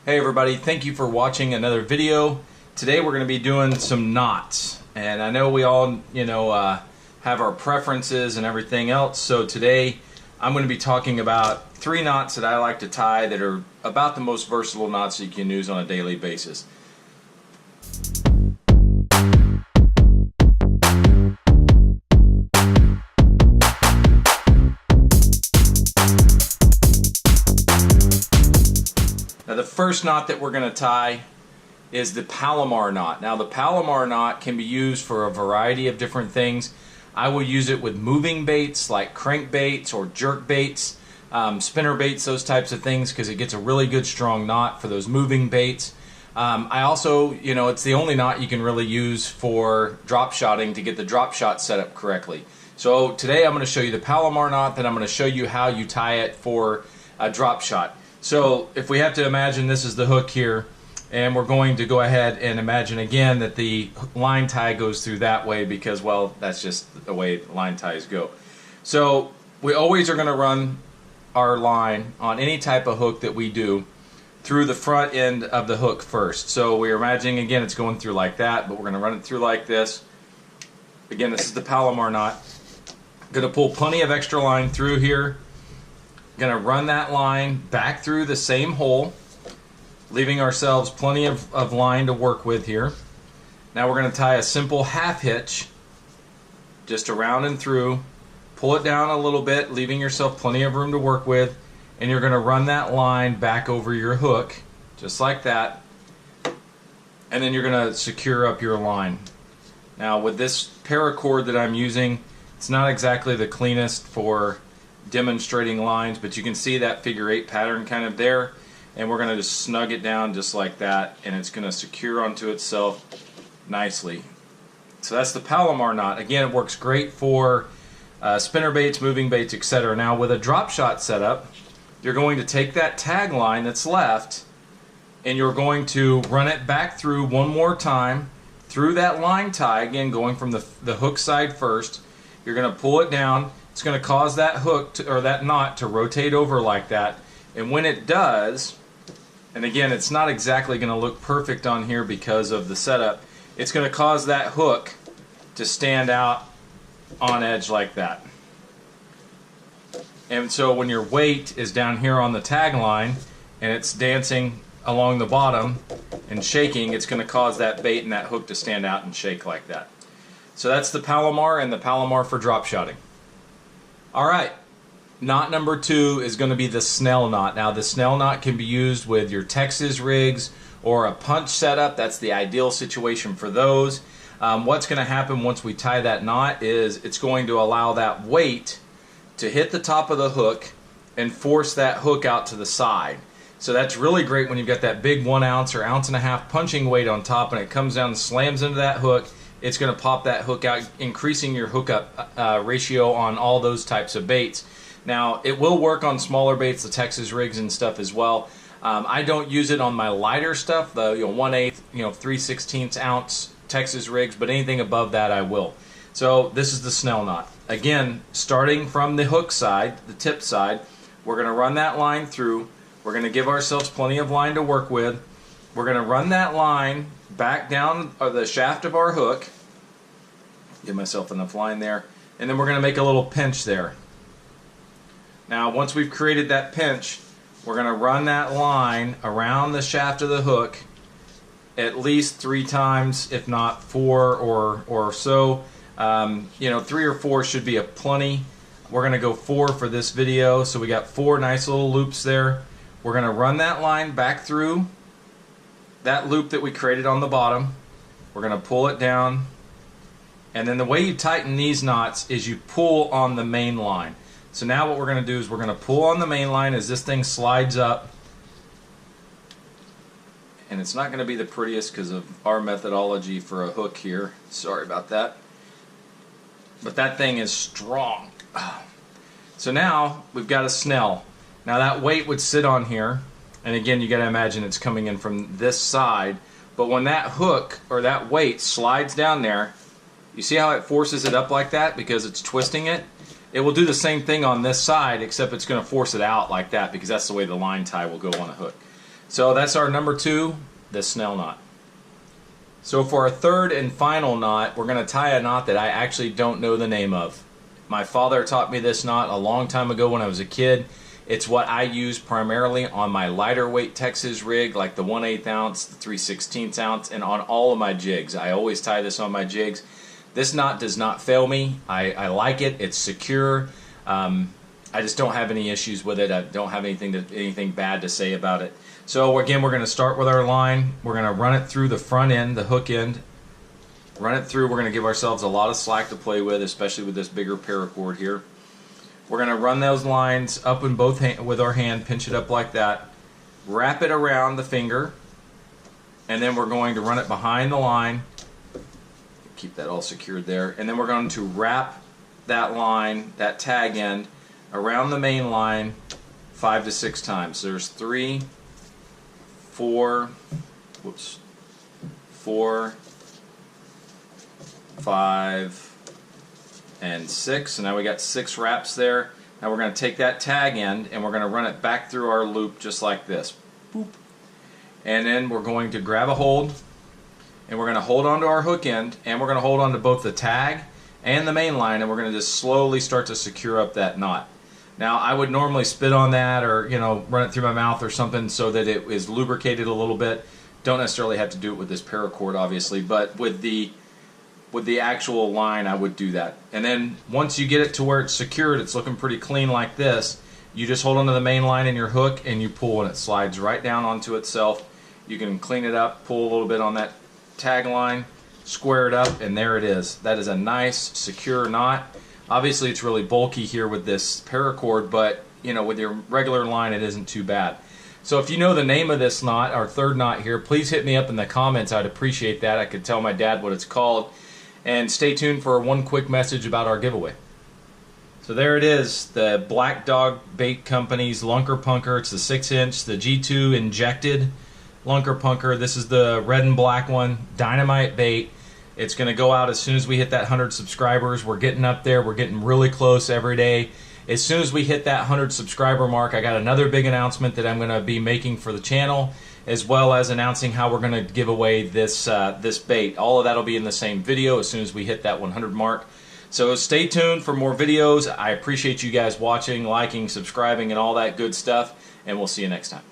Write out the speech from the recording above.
Hey everybody, thank you for watching another video. Today we're going to be doing some knots, and I know we all have our preferences and everything else, so today I'm going to be talking about 3 knots that I like to tie that are about the most versatile knots that you can use on a daily basis. Now the first knot that we're going to tie is the Palomar knot. Now the Palomar knot can be used for a variety of different things. I will use it with moving baits like crank baits or jerk baits, spinner baits, those types of things, because it gets a really good strong knot for those moving baits. I also, it's the only knot you can really use for drop shotting to get the drop shot set up correctly. So today I'm going to show you the Palomar knot, then I'm going to show you how you tie it for a drop shot. So if we have to imagine this is the hook here, and we're going to go ahead and imagine again that the line tie goes through that way because, well, that's just the way line ties go. So we always are going to run our line on any type of hook that we do through the front end of the hook first. So we're imagining again it's going through like that, but we're going to run it through like this. Again, this is the Palomar knot. Going to pull plenty of extra line through here. Going to run that line back through the same hole, leaving ourselves plenty of line to work with here. Now we're going to tie a simple half hitch just around and through, pull it down a little bit, leaving yourself plenty of room to work with, and you're going to run that line back over your hook just like that, and then you're going to secure up your line. Now with this paracord that I'm using, it's not exactly the cleanest for demonstrating lines, but you can see that figure 8 pattern kind of there, and we're going to just snug it down just like that, and it's going to secure onto itself nicely. So that's the Palomar knot. Again, it works great for spinner baits, moving baits, etc. Now with a drop shot setup, you're going to take that tag line that's left and you're going to run it back through one more time through that line tie, again going from the hook side first. You're going to pull it down. It's going to cause that hook or that knot to rotate over like that, and when it does, and again it's not exactly going to look perfect on here because of the setup, it's going to cause that hook to stand out on edge like that. And so when your weight is down here on the tag line and it's dancing along the bottom and shaking, it's going to cause that bait and that hook to stand out and shake like that. So that's the Palomar and the Palomar for drop shotting. Alright, knot number 2 is going to be the Snail knot. Now the Snail knot can be used with your Texas rigs or a punch setup. That's the ideal situation for those. What's going to happen once we tie that knot is it's going to allow that weight to hit the top of the hook and force that hook out to the side. So that's really great when you've got that big 1 ounce or ounce and a half punching weight on top and it comes down and slams into that hook. It's going to pop that hook out, increasing your hookup ratio on all those types of baits. Now, it will work on smaller baits, the Texas rigs and stuff as well. I don't use it on my lighter stuff, the 1/8, 3/16 ounce Texas rigs, but anything above that I will. So this is the Snail knot. Again, starting from the hook side, the tip side, we're going to run that line through. We're going to give ourselves plenty of line to work with. We're going to run that line back down the shaft of our hook, give myself enough line there, and then we're going to make a little pinch there. Now once we've created that pinch, we're going to run that line around the shaft of the hook at least 3 times, if not 4 or so. 3 or 4 should be a plenty. We're going to go 4 for this video, so we got 4 nice little loops there. We're going to run that line back through that loop that we created on the bottom. We're going to pull it down, and then the way you tighten these knots is you pull on the main line. So now what we're going to do is we're going to pull on the main line as this thing slides up, and it's not going to be the prettiest because of our methodology for a hook here, sorry about that, but that thing is strong. So now we've got a Snail. Now that weight would sit on here, and again you got to imagine it's coming in from this side, but when that hook or that weight slides down there, you see how it forces it up like that because it's twisting it? It will do the same thing on this side, except it's going to force it out like that because that's the way the line tie will go on a hook. So that's our number 2, the snail knot. So for our third and final knot, we're going to tie a knot that I actually don't know the name of. My father taught me this knot a long time ago when I was a kid. It's what I use primarily on my lighter weight Texas rig, like the 1/8 ounce, the 3/16 ounce, and on all of my jigs. I always tie this on my jigs. This knot does not fail me. I like it. It's secure. I just don't have any issues with it. I don't have anything bad to say about it. So again, we're going to start with our line. We're going to run it through the front end, the hook end. Run it through. We're going to give ourselves a lot of slack to play with, especially with this bigger paracord here. We're going to run those lines up in both with our hand, pinch it up like that, wrap it around the finger, and then we're going to run it behind the line. Keep that all secured there. And then we're going to wrap that line, that tag end, around the main line 5 to 6 times. So there's 3, 4, 5, and 6. So now we got 6 wraps there. Now we're going to take that tag end and we're going to run it back through our loop just like this. Boop. And then we're going to grab a hold and we're going to hold onto our hook end and we're going to hold onto both the tag and the main line, and we're going to just slowly start to secure up that knot. Now I would normally spit on that or run it through my mouth or something so that it is lubricated a little bit. Don't necessarily have to do it with this paracord obviously, but with the actual line I would do that. And then once you get it to where it's secured, it's looking pretty clean like this, you just hold onto the main line in your hook and you pull and it slides right down onto itself. You can clean it up, pull a little bit on that tag line, square it up, and there it is. That is a nice secure knot. Obviously it's really bulky here with this paracord, but with your regular line it isn't too bad. So if you know the name of this knot, our third knot here, please hit me up in the comments. I'd appreciate that. I could tell my dad what it's called. And stay tuned for one quick message about our giveaway. So there it is, the Black Dog Bait Company's Lunker Punker. It's the 6-inch, the G2 injected Lunker Punker. This is the red and black one, dynamite bait. It's going to go out as soon as we hit that 100 subscribers. We're getting up there. We're getting really close every day. As soon as we hit that 100 subscriber mark, I got another big announcement that I'm going to be making for the channel, as well as announcing how we're going to give away this this bait. All of that will be in the same video as soon as we hit that 100 mark. So stay tuned for more videos. I appreciate you guys watching, liking, subscribing, and all that good stuff, and we'll see you next time.